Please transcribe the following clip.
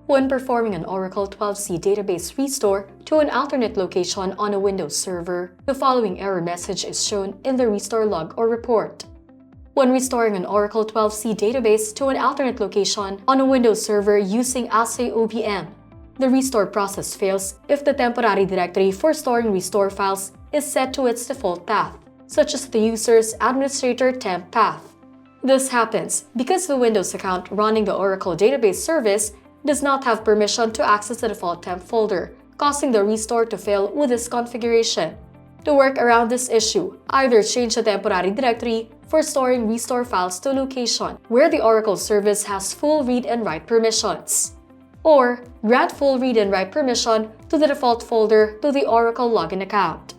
When performing an Oracle 12c database restore to an alternate location on a Windows server, the following error message is shown in the restore log or report. When restoring an Oracle 12c database to an alternate location on a Windows server using AhsayOBM, the restore process fails if the temporary directory for storing restore files is set to its default path, such as the user's administrator temp path. This happens because the Windows account running the Oracle database service does not have permission to access the default temp folder, causing the restore to fail with this configuration. To work around this issue, either change the temporary directory for storing restore files to a location where the Oracle service has full read and write permissions, or grant full read and write permission to the default folder to the Oracle login account.